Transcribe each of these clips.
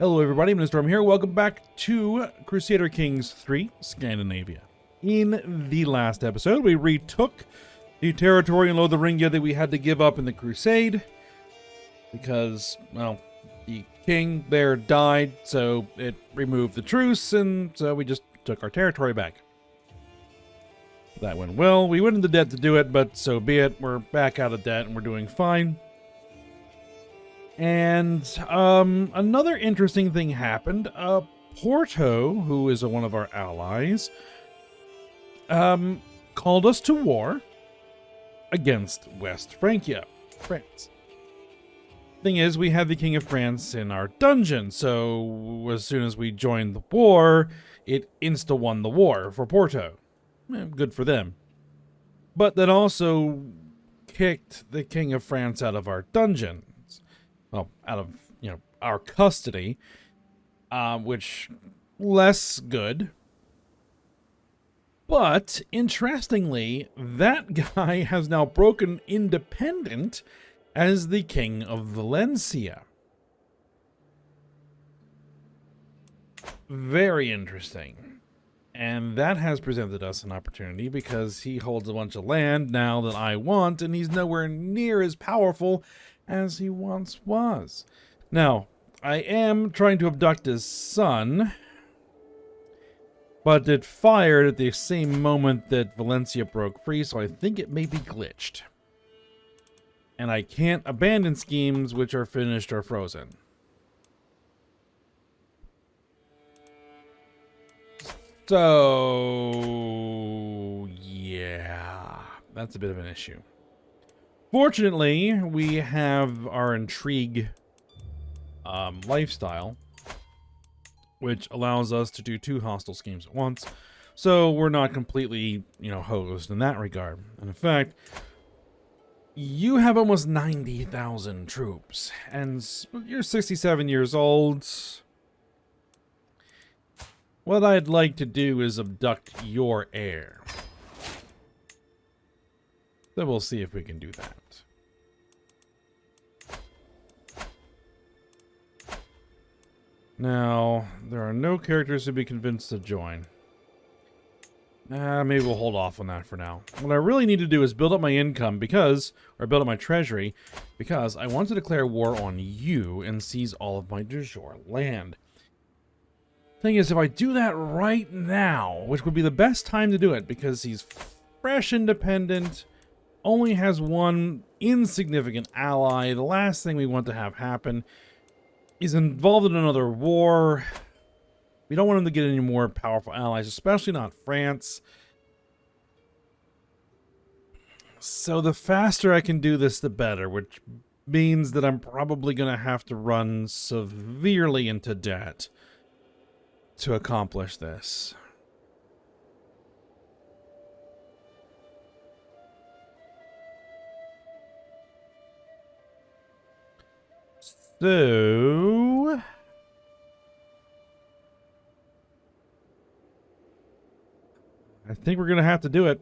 Hello everybody, I'm Storm here. Welcome back to Crusader Kings 3, Scandinavia. In the last episode, we retook the territory in Lotharingia that we had to give up in the Crusade. Because, well, the king there died, so it removed the truce, and so we just took our territory back. That went well. We went into debt to do it, but so be it. We're back out of debt, and we're doing fine. And another interesting thing happened. Porto, who is one of our allies, called us to war against West Francia, France. Thing is, we had the King of France in our dungeon, so as soon as we joined the war, it insta-won the war for Porto. Good for them. But that also kicked the King of France out of our dungeon. Well, out of, our custody, which less good. But, interestingly, that guy has now broken independent as the King of Valencia. Very interesting. And that has presented us an opportunity because he holds a bunch of land now that I want, and he's nowhere near as powerful as he once was. Now, I am trying to abduct his son, but it fired at the same moment that Valencia broke free, so I think it may be glitched. And I can't abandon schemes which are finished or frozen. So, yeah, that's a bit of an issue. Fortunately, we have our intrigue lifestyle, which allows us to do 2 hostile schemes at once. So we're not completely, hosed in that regard. And in fact, you have almost 90,000 troops, and you're 67 years old. What I'd like to do is abduct your heir. So we'll see if we can do that. Now, there are no characters to be convinced to join. Maybe we'll hold off on that for now. What I really need to do is build up my income or build up my treasury, because I want to declare war on you and seize all of my de jure land. Thing is, if I do that right now, which would be the best time to do it, because he's fresh independent, only has one insignificant ally. The last thing we want to have happen is involved in another war. We don't want him to get any more powerful allies, especially not France. So the faster I can do this, the better, which means that I'm probably going to have to run severely into debt to accomplish this. So, I think we're going to have to do it.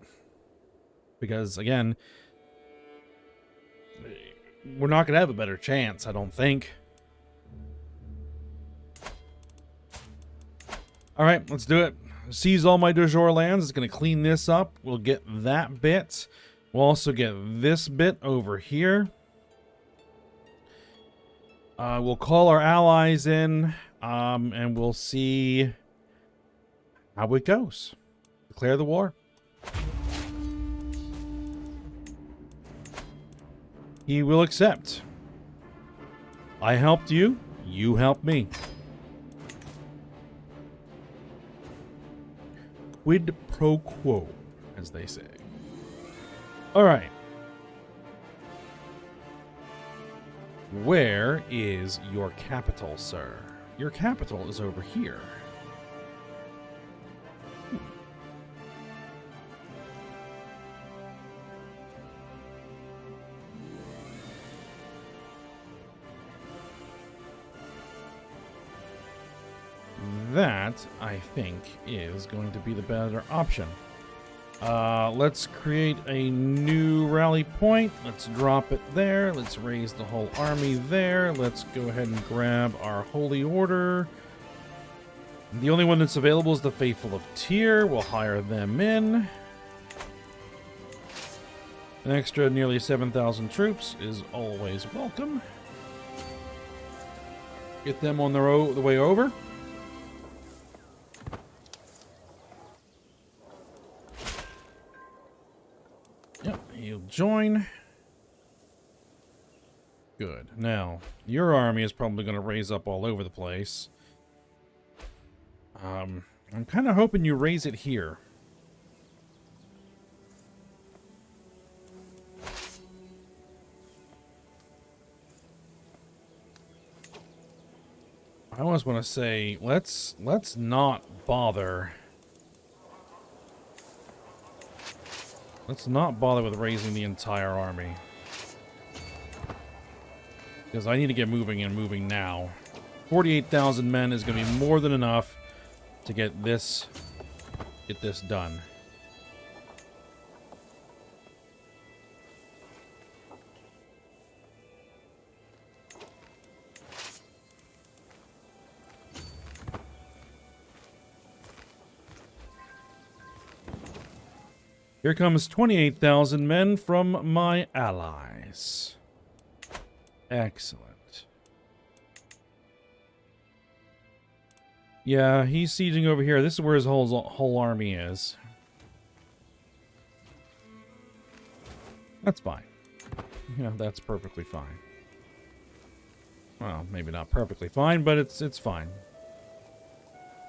Because, again, we're not going to have a better chance, I don't think. Alright, let's do it. Seize all my de jure lands. It's going to clean this up. We'll get that bit. We'll also get this bit over here. We'll call our allies in, and we'll see how it goes. Declare the war. He will accept. I helped you, you helped me. Quid pro quo, as they say. Alright. Where is your capital, sir? Your capital is over here. That, I think, is going to be the better option. Let's create a new rally point. Let's drop it there. Let's raise the whole army there. Let's go ahead and grab our Holy Order. The only one that's available is the Faithful of Tyr. We'll hire them in. An extra nearly 7,000 troops is always welcome. Get them on the way over. Yep, he'll join. Good. Now, your army is probably going to raise up all over the place. I'm kind of hoping you raise it here. I almost want to say, let's not bother. Let's not bother with raising the entire army. Because I need to get moving and moving now. 48,000 men is going to be more than enough to get this done. Here comes 28,000 men from my allies. Excellent. Yeah, he's sieging over here. This is where his whole army is. That's fine. Yeah, that's perfectly fine. Well, maybe not perfectly fine, but it's fine.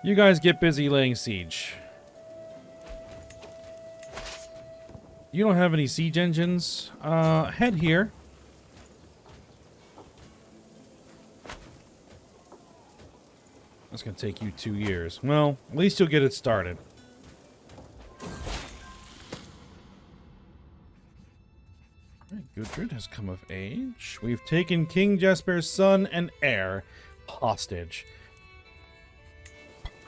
You guys get busy laying siege. You don't have any siege engines? Head here. That's going to take you 2 years. Well, at least you'll get it started. Alright, Gudrid has come of age. We've taken King Jesper's son and heir hostage.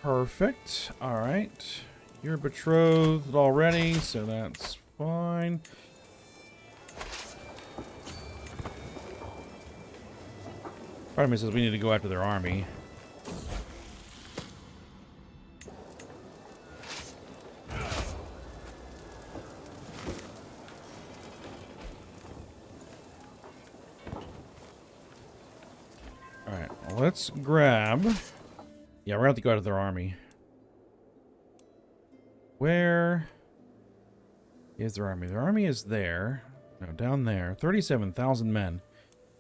Perfect. Alright. You're betrothed already, so that's fine. Part of me says we need to go after their army. Alright, well, let's grab... Yeah, we're going to have to go after their army. Where is their army? Their army is there. No, down there. 37,000 men.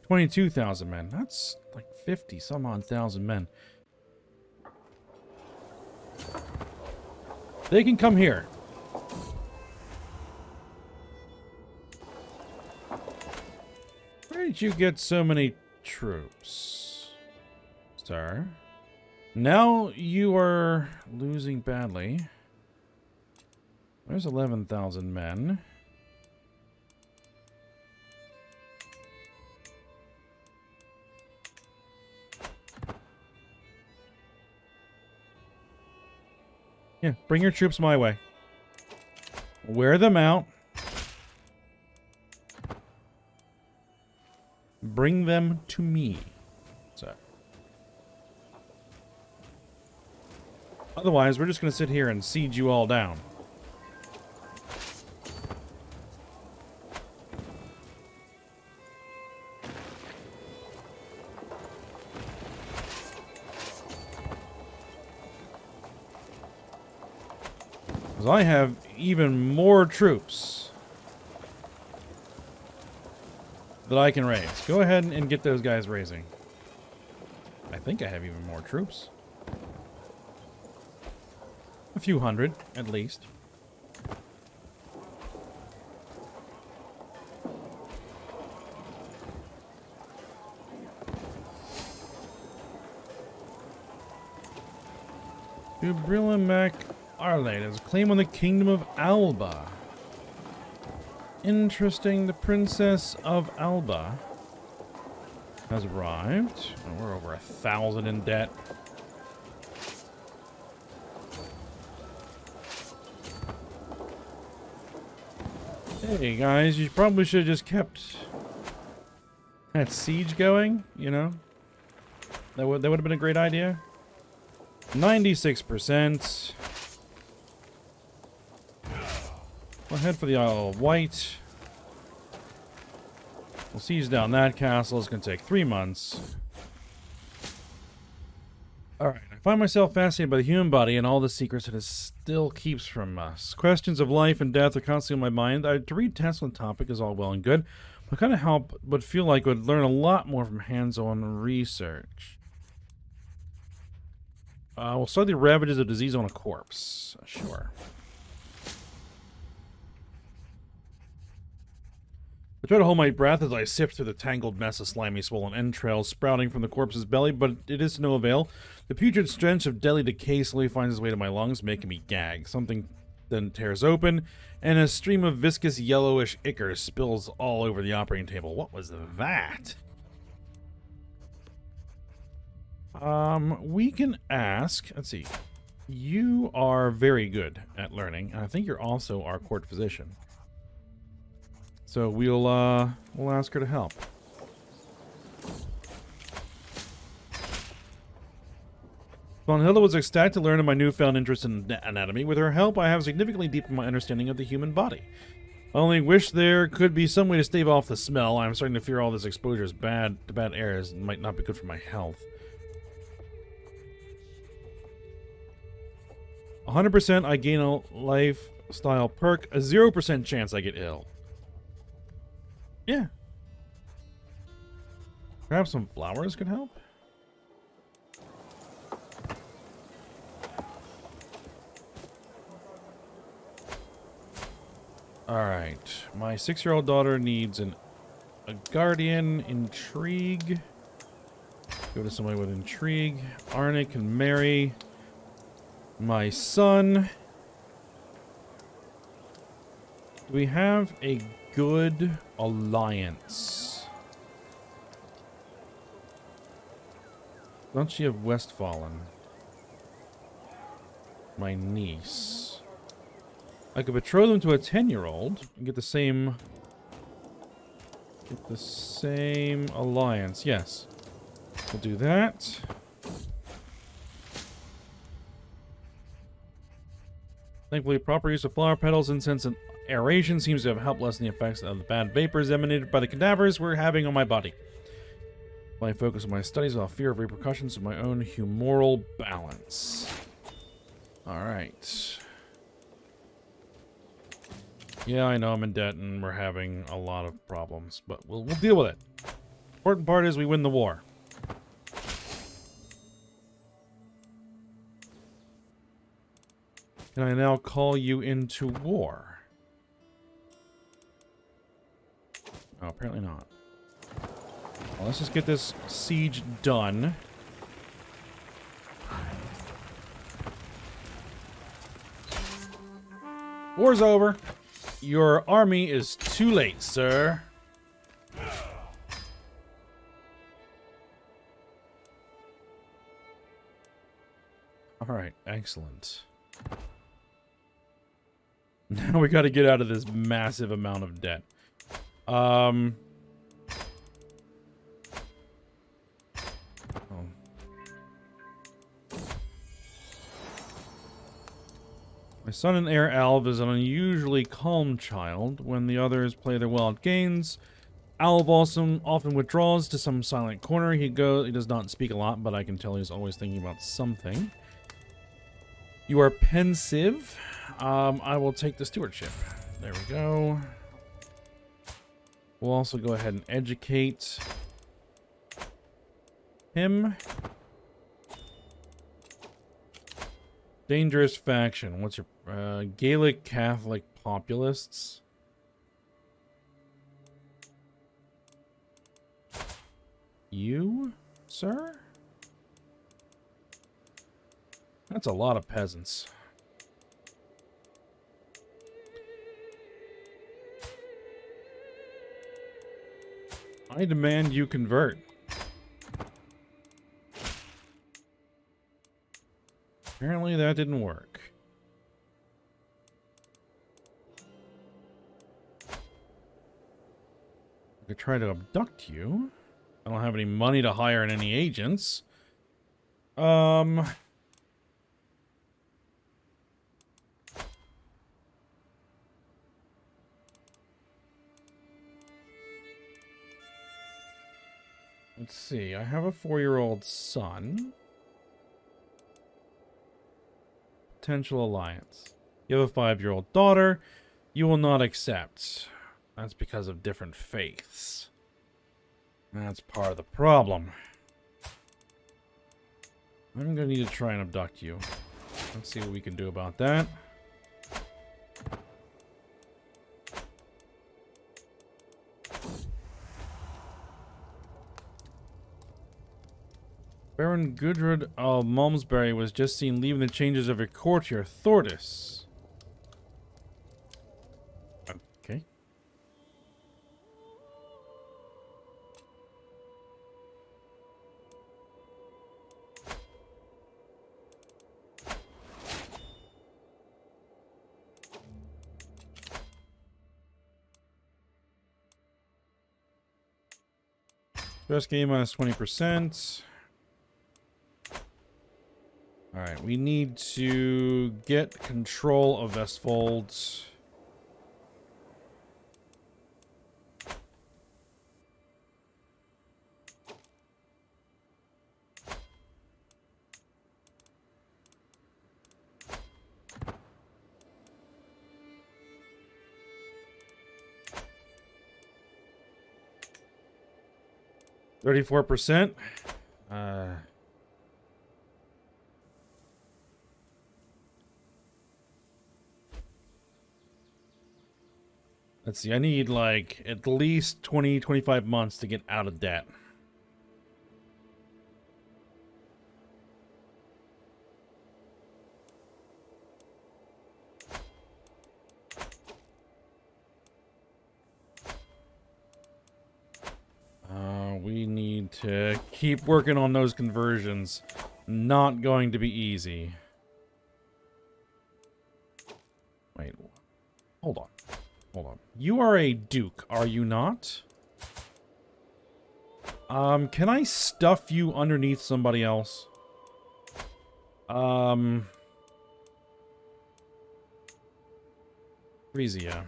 22,000 men. That's like 50 some odd thousand men. They can come here. Where did you get so many troops, sir? Now you are losing badly. There's 11,000 men. Yeah, bring your troops my way. Wear them out. Bring them to me. So. Otherwise, we're just going to sit here and siege you all down. Because I have even more troops that I can raise. Go ahead and get those guys raising. I think I have even more troops. A few hundred, at least. Dubrilla Arlade has a claim on the kingdom of Alba. Interesting. The Princess of Alba has arrived. Oh, we're over 1,000 in debt. Hey guys, you probably should have just kept that siege going, you know? That would have been a great idea. 96%. We'll head for the Isle of Wight. We'll siege down that castle. It's going to take 3 months. Alright, I find myself fascinated by the human body and all the secrets that it still keeps from us. Questions of life and death are constantly on my mind. To read texts on the topic is all well and good, but kind of help, but feel like I would learn a lot more from hands-on research. We'll study the ravages of disease on a corpse. Sure. I try to hold my breath as I sift through the tangled mess of slimy, swollen entrails sprouting from the corpse's belly, but it is to no avail. The putrid stench of deadly decay slowly finds its way to my lungs, making me gag. Something then tears open, and a stream of viscous yellowish ichor spills all over the operating table. What was that? We can ask. Let's see. You are very good at learning, and I think you're also our court physician. So we'll ask her to help. Hilda was ecstatic to learn of my newfound interest in anatomy. With her help, I have significantly deepened my understanding of the human body. I only wish there could be some way to stave off the smell. I'm starting to fear all this exposure is bad to bad air might not be good for my health. 100% I gain a lifestyle perk. A 0% chance I get ill. Yeah. Perhaps some flowers could help? Alright. My 6-year-old daughter needs a guardian. Intrigue. Go to somebody with intrigue. Arne can marry my son. Do we have a good alliance? Don't she have Westfalen? My niece. I could betroth them to a 10-year-old and get the same alliance. Yes. We'll do that. Thankfully, proper use of flower petals, incense, and aeration seems to have helped lessen the effects of the bad vapors emanated by the cadavers we're having on my body. I focus on my studies without fear of repercussions of my own humoral balance. Alright. Yeah, I know I'm in debt and we're having a lot of problems, but we'll deal with it. Important part is we win the war. Can I now call you into war? Oh, apparently not. Well, let's just get this siege done. War's over. Your army is too late, sir. Alright, excellent. Now we gotta get out of this massive amount of debt. Oh. My son and heir Alv is an unusually calm child. When the others play their wild games, Alv also often withdraws to some silent corner. He does not speak a lot, but I can tell he's always thinking about something. You are pensive. I will take the stewardship. There we go. We'll also go ahead and educate him. Dangerous faction. What's your Gaelic Catholic populists? You, sir? That's a lot of peasants. I demand you convert. Apparently that didn't work. try to abduct you. I don't have any money to hire any agents. Let's see. I have a 4-year-old son. Potential alliance. You have a 5-year-old daughter. You will not accept. That's because of different faiths. That's part of the problem. I'm gonna need to try and abduct you. Let's see what we can do about that. Baron Gudrud of Malmesbury was just seen leaving the changes of your courtier, Thordis. Okay. First game minus 20%. Alright, we need to get control of Vestfold. $34%. Let's see, I need like at least 25 months to get out of debt. We need to keep working on those conversions. Not going to be easy. Wait, hold on. Hold on. You are a duke, are you not? Can I stuff you underneath somebody else? Frisia.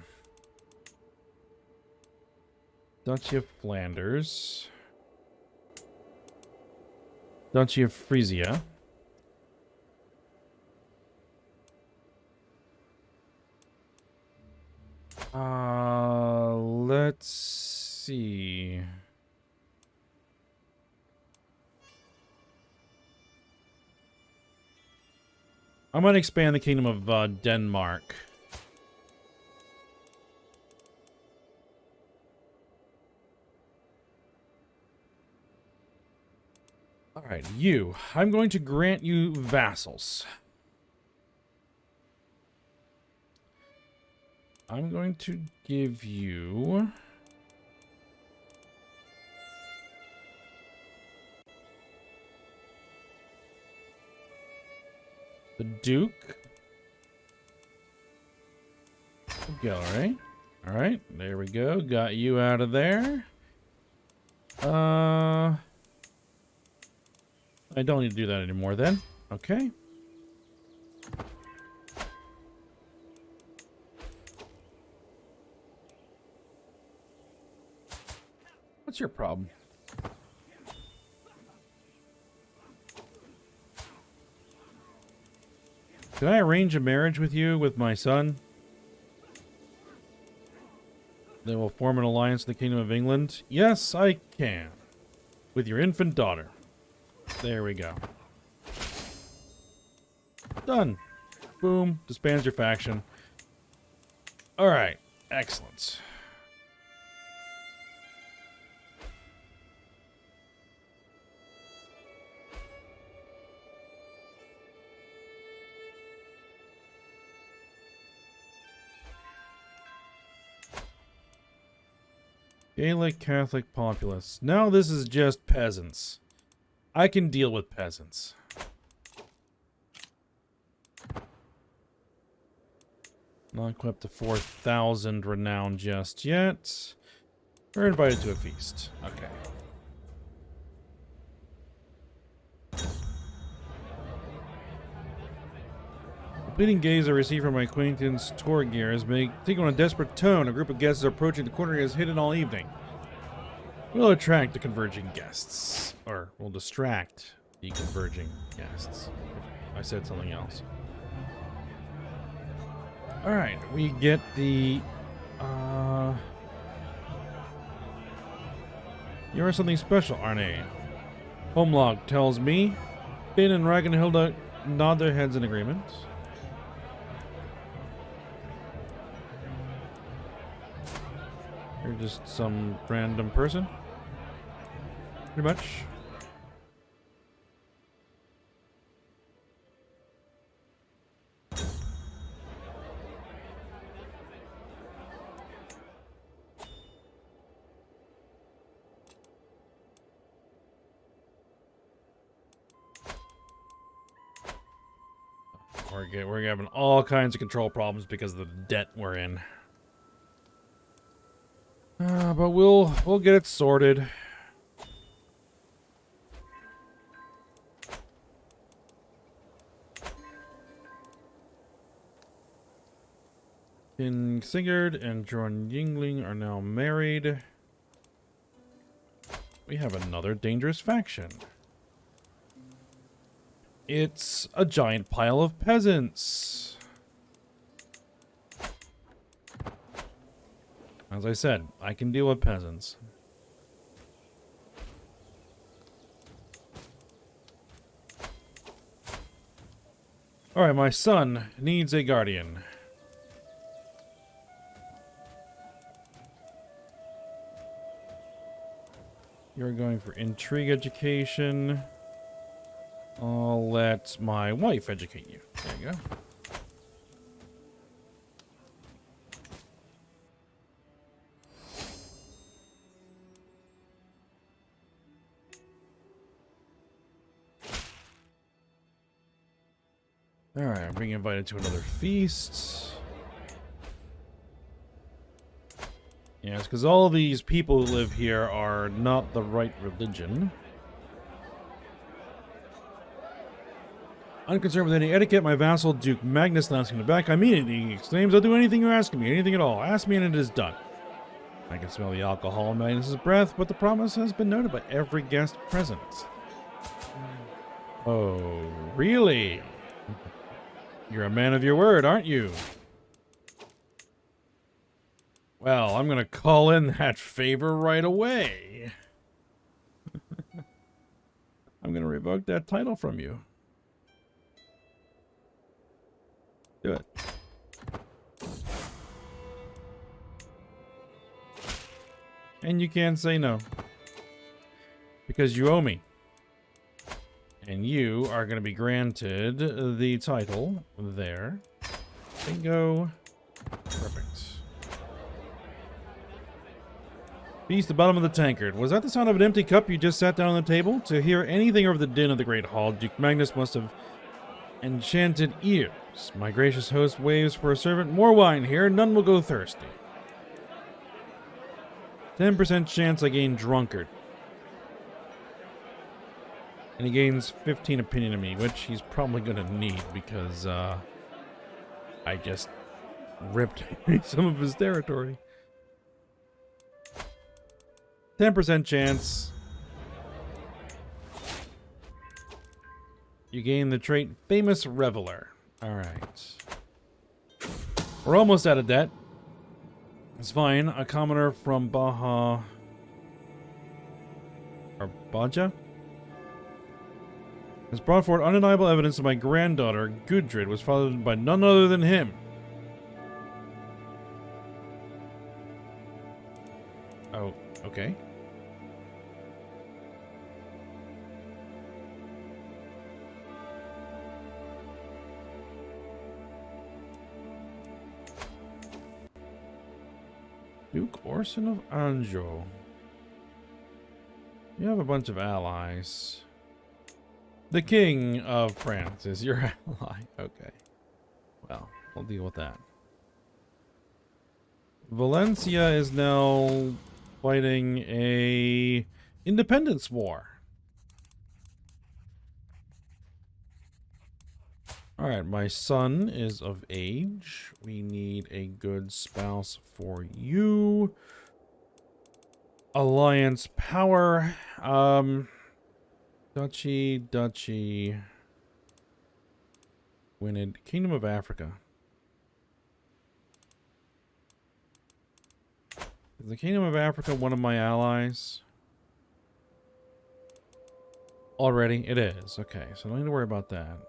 Duchy of Flanders. Duchy of Frisia. Let's see. I'm going to expand the Kingdom of Denmark. Alright, you. I'm going to grant you vassals. I'm going to give you... the Duke. Gallery. Alright, there we go. Got you out of there. I don't need to do that anymore then. Okay. What's your problem? Can I arrange a marriage with you with my son? They will form an alliance with the Kingdom of England. Yes, I can. With your infant daughter. There we go. Done. Boom. Disbands your faction. Alright. Excellent. Gaelic Catholic populace. Now this is just peasants. I can deal with peasants. Not equipped to 4,000 renown just yet. We're invited to a feast. Okay. The pleading gaze I receive from my acquaintance tour gears may take on a desperate tone. A group of guests are approaching the corner as hidden all evening. We'll attract the converging guests. Or we'll distract the converging guests. I said something else. Alright, we get the... You are something special, Arne. Homelog tells me. Finn and Ragnhilda nod their heads in agreement. You're just some random person? Pretty much. We're having all kinds of control problems because of the debt we're in. But we'll get it sorted. Finn Sigurd and Jorn Yingling are now married. We have another dangerous faction. It's a giant pile of peasants. As I said, I can deal with peasants. Alright, my son needs a guardian. You're going for intrigue education. I'll let my wife educate you. There you go. Alright, I'm being invited to another feast. Yes, because all these people who live here are not the right religion. Unconcerned with any etiquette, my vassal Duke Magnus laughs me back. I mean it, he exclaims. I'll do anything you ask me, anything at all. Ask me and it is done. I can smell the alcohol in Magnus's breath, but the promise has been noted by every guest present. Oh, really? You're a man of your word, aren't you? Well, I'm gonna call in that favor right away. I'm gonna revoke that title from you. Do it. And you can't say no. Because you owe me. And you are going to be granted the title there. Bingo. Perfect. Feast the bottom of the tankard. Was that the sound of an empty cup you just sat down on the table? To hear anything over the din of the great hall, Duke Magnus must have enchanted ears. My gracious host waves for a servant. More wine here, none will go thirsty. 10% chance I gain drunkard. And he gains 15 opinion of me, which he's probably going to need because I just ripped some of his territory. 10% chance. You gain the trait Famous Reveler. Alright. We're almost out of debt. It's fine. A commoner from Baja... or Baja? Has brought forward undeniable evidence that my granddaughter, Gudrid, was fathered by none other than him. Oh, okay. Duke Orson of Anjou. You have a bunch of allies. The King of France is your ally. Okay. Well, we'll deal with that. Valencia is now fighting a independence war. Alright, my son is of age. We need a good spouse for you. Alliance power. Duchy. Winning Kingdom of Africa. Is the Kingdom of Africa one of my allies? Already? It is. Okay, so I don't need to worry about that.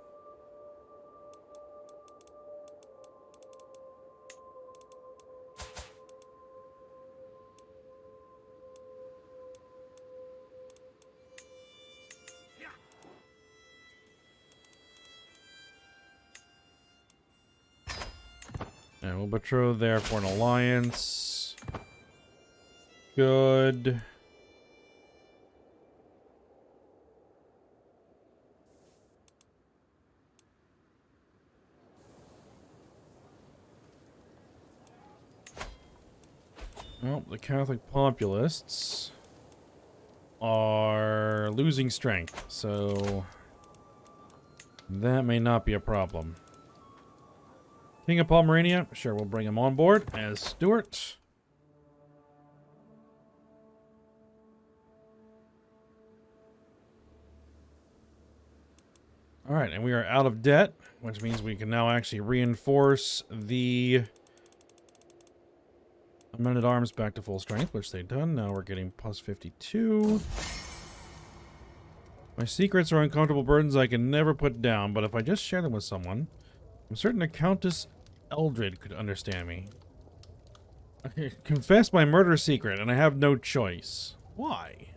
And we'll betroth there for an alliance. Good. Well, the Catholic populists are losing strength, so that may not be a problem. King of Pomerania, sure, we'll bring him on board as Stuart. Alright, and we are out of debt, which means we can now actually reinforce the men-at-arms back to full strength, which they've done. Now we're getting plus 52. My secrets are uncomfortable burdens I can never put down, but if I just share them with someone, I'm certain a Countess Eldred could understand me. I confess my murder secret, and I have no choice. Why?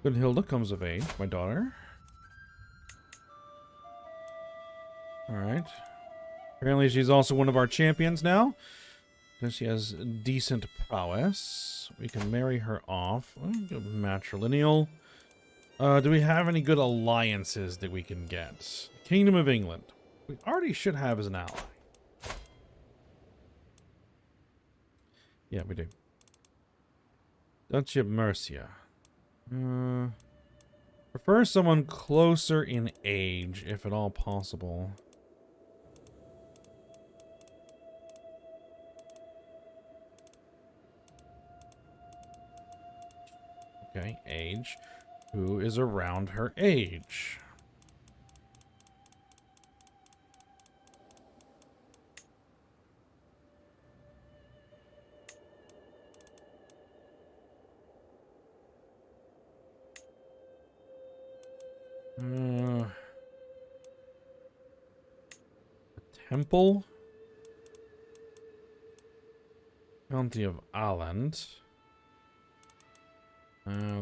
Gunhilda comes of age, my daughter. Alright. Apparently she's also one of our champions now. Because she has decent prowess. We can marry her off. Matrilineal. Do we have any good alliances that we can get? Kingdom of England. We already should have as an ally. Yeah, we do. Duchy of Mercia. Prefer someone closer in age, if at all possible. Okay, age. Who is around her age? A temple? County of Åland.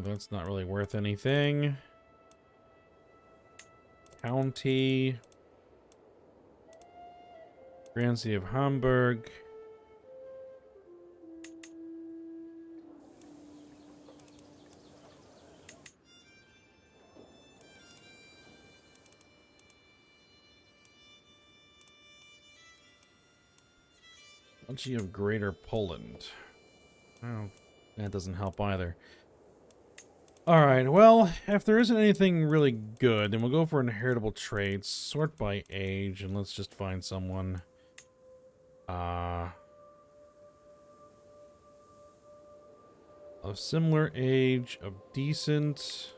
That's not really worth anything. County. Grand City of Hamburg. Duchy of Greater Poland. Oh, that doesn't help either. Alright, well, if there isn't anything really good, then we'll go for inheritable traits, sort by age, and let's just find someone of similar age, of decent,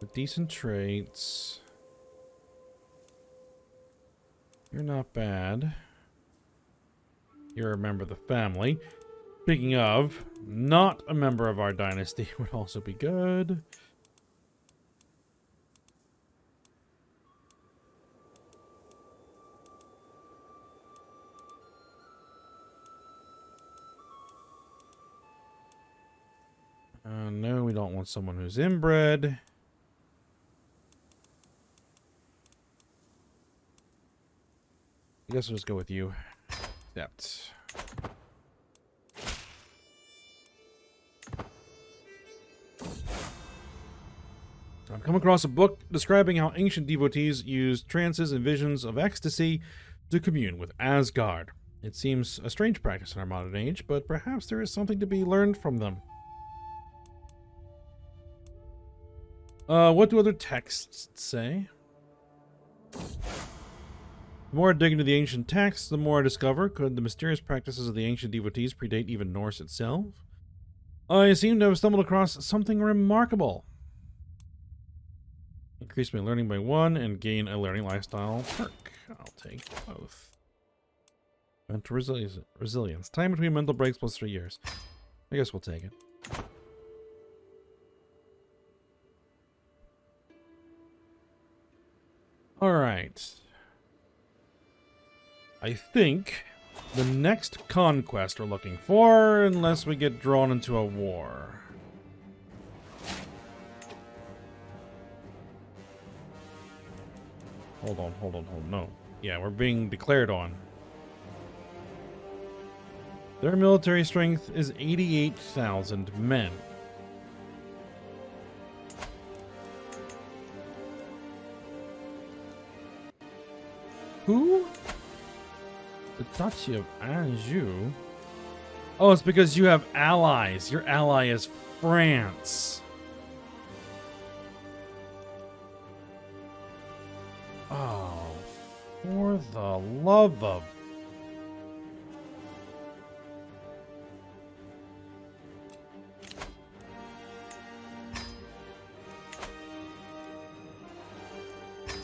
with decent traits. You're not bad. You're a member of the family. Speaking of, not a member of our dynasty would also be good. No, we don't want someone who's inbred. I guess we'll just go with you. Accept. I've come across a book describing how ancient devotees used trances and visions of ecstasy to commune with Asgard. It seems a strange practice in our modern age, but perhaps there is something to be learned from them. What do other texts say? The more I dig into the ancient texts, the more I discover. Could the mysterious practices of the ancient devotees predate even Norse itself? I seem to have stumbled across something remarkable. Increase my learning by 1 and gain a learning lifestyle perk. I'll take both. Mental resilience. Time between mental breaks plus 3 years. I guess we'll take it. Alright. I think the next conquest we're looking for, unless we get drawn into a war. Hold on, no. Yeah, we're being declared on. Their military strength is 88,000 men. Who? The Duchy of Anjou? Oh, it's because you have allies. Your ally is France. Oh, for the love of...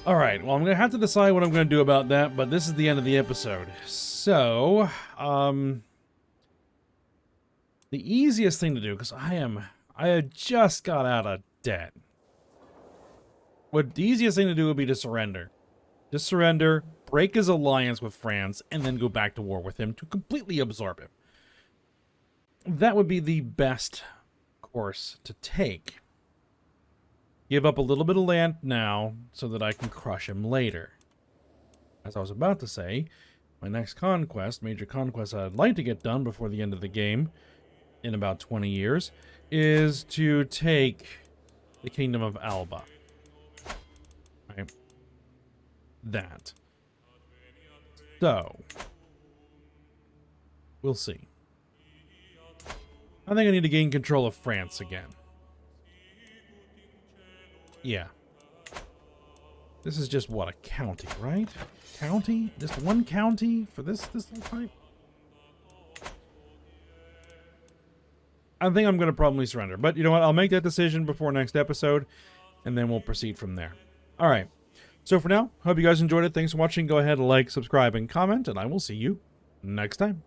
Alright, well, I'm going to have to decide what I'm going to do about that, but this is the end of the episode. So, the easiest thing to do, because I had just got out of debt. What the easiest thing to do would be to surrender. Just surrender, break his alliance with France, and then go back to war with him to completely absorb him. That would be the best course to take. Give up a little bit of land now so that I can crush him later. As I was about to say, my next conquest, major conquest I'd like to get done before the end of the game, in about 20 years, is to take the Kingdom of Alba. Right? That. So, we'll see. I think I need to gain control of France again. Yeah. This is just, what, a county, right? County? Just one county for this little type? I think I'm going to probably surrender. But you know what? I'll make that decision before next episode, and then we'll proceed from there. Alright. So for now, hope you guys enjoyed it. Thanks for watching. Go ahead, like, subscribe, and comment, and I will see you next time.